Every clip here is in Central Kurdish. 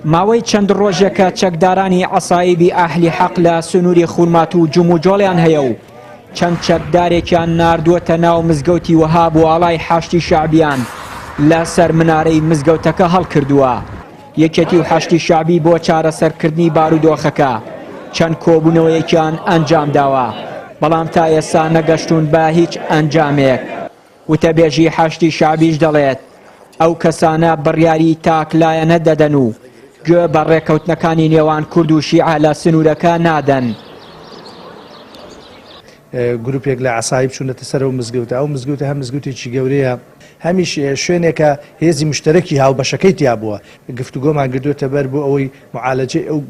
ماوەی چەند ڕۆژێکە چەکدارانی عەسایبی ئاهلی حەق لە سنووری خورمات و جوموجۆڵیان هەیە و چەند چەکدارێکیان ناردووەتە ناو مزگەوتی وەها بۆ ئاڵای حاشتی شەعبیان لە سەر منارەی مزگەوتەکە هەڵکردووە. یەکێتی و حاشتی شەعبی بۆ چارەسەرکردنی بارودۆخەکە چەند کۆبوونەوەیەکیان ئەنجام داوە، بەڵام تا ئێستا نەگەشتون بە هیچ ئەنجامێک. وتەبێژی حاشتی شەعبیش دەڵێت ئەو کەسانە بڕیاری تاکلایەنە دەدەن و گوێ بە ڕێکەوتنەکانی نێوان کورد و شیعە لە سنوورەکە نادەن. گروپێک لە عەسایب چوونەتە سەر ئەو مزگەوتە. ئەو مزگەوتە هەم مزگەوتێکی گەورەیە، هەمیش شوێنێکە هێزی مشتەرەکی هاوبەشەکەی تیا بووە. گفتوگۆمان کردوێتە بەر بۆ ئەوەی معالەجەی ئەو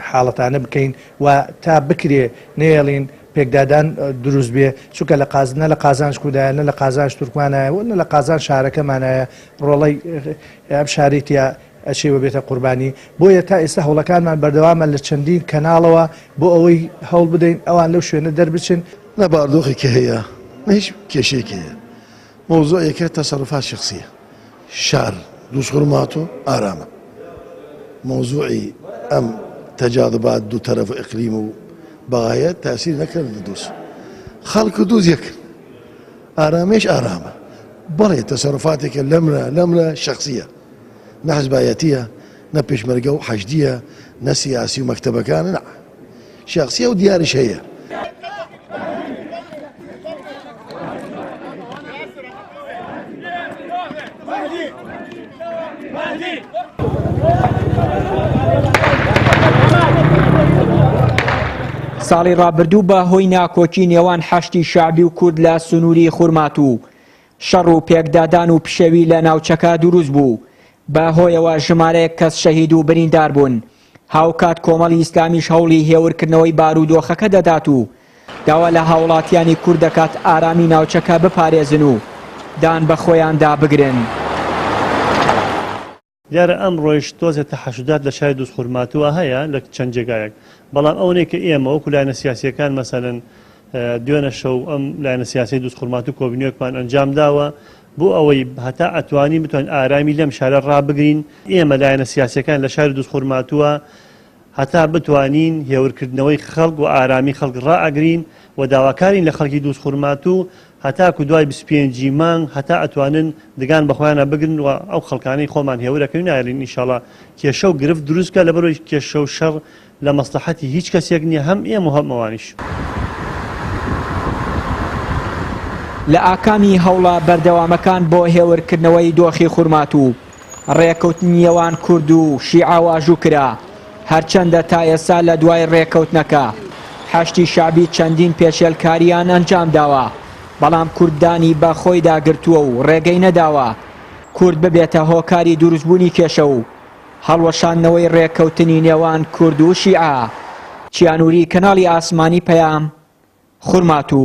حاڵەتانە بکەین و تا بکرێ نێڵین پێکدادان دروست بێ، چونکە لە قازنە لە قازانش کودایە، نە لە قازانش تورکمانایە و نە لە قازان شارەکەمانایە ڕۆڵەی ئەم شارێتە ئەچێوە بێتە قوربانی. بۆیە تا ئێستا هەوڵەکانمان بەردەوامە لە چەندین کەناڵەوە بۆ ئەوەی هەوڵ بدەین ئەوان لەو شوێنە دەربچن. لە باردۆخێکە هەیە، هیچ کێشێکی هەیە. مۆزوعێکە تەسەڕفات شخصیە، شار دووس خورمات و ئارامە. مۆزوعی ئەم تەجاذبات دوو تەرەف ئیقلیم و بەغایە تاسیر نەکرد لە دووس خەڵک و دووز یەک ئارامێش ئارامە. بەڵێ تەسەڕفاتێکە لەمرە شخصیە، نە حزبایەتیە، نە پێشمەرگە و حەشدیە، نە سیاسی و مەکتەبەکانە، نە شخصیە و دیاریش هەیە. ساڵی ڕابردوو بە هۆی ناکۆکی نێوان حەشتی شەعبی و کورد لە سنووری خورمات و شەڕ و پێکدادان و پشەوی لە ناوچەکە دروست بوو. بە هۆیەوە ژمارەیەک کەس شەهید و بریندار بوون. هاوکات کۆمەڵی ئیسلامیش هەوڵی هێورکردنەوەی بارودۆخەکە دەدات و داوا لە هاوڵاتیانی کورد دەکات ئارامی ناوچەکە بپارێزن و دان بە خۆیاندا بگرن. دیارە ئەم ڕۆیش تۆزێتە تەحەشودات لە شاری دووس خورماتوە هەیە لە چەند جێگایەک، بەڵام ئەوەیە کە ئێمە وەکو لایەنە سیاسیەکان مەسەلەن دوێنە شەو ئەم لایەنە سیاسی دووس خورمات و کۆبینیۆکمان ئەنجام داوە بۆ ئەوەی هەتا ئەتوانین بتوانین ئارامی لەم شارە ڕابگرین. ئێمە لایەنە سیاسیەکان لە شاری دووس خورماتوە هەتا بتوانین هێورکردنەوەی خەڵک و ئارامی خەڵک ڕائەگرین و داواکارین لە خەڵکی دووس خورماتوو هەتاکو دوای 25 مانگ هەتا ئەتوانن دگان بەخۆیانە بگرن و ئەو خەڵکانەی خۆمان هێورەکەین نایڵین ئینشاڵڵا کێشە و گرفت دروستکە لە بەرەوەی کێشە و شەڕ لە مەسلحەتی هیچ کەسێک نییە، هەم ئێمە و هەم ئەوانیش. لە ئاکامی هەوڵە بەردەوامەکان بۆ هێورکردنەوەی دۆخی خورمات و ڕێکەوتنیەوان کورد و شیعە واژوو کرا. هەرچەندە تا ئێستا لە دوای ڕێکەوتنەکە حەشتی شەعبی چەندین پێشێلکاریان ئەنجام داوە، بەڵام کوردانی بە خۆی داگرتووە و ڕێگەی نەداوە کورد ببێتە هۆکاری دروستبوونی کێشە و هەڵوەشاندنەوەی ڕێکەوتنی نێوان کورد و شیعە. چیانووری کەناڵی ئاسمانی پەیام، خورمات و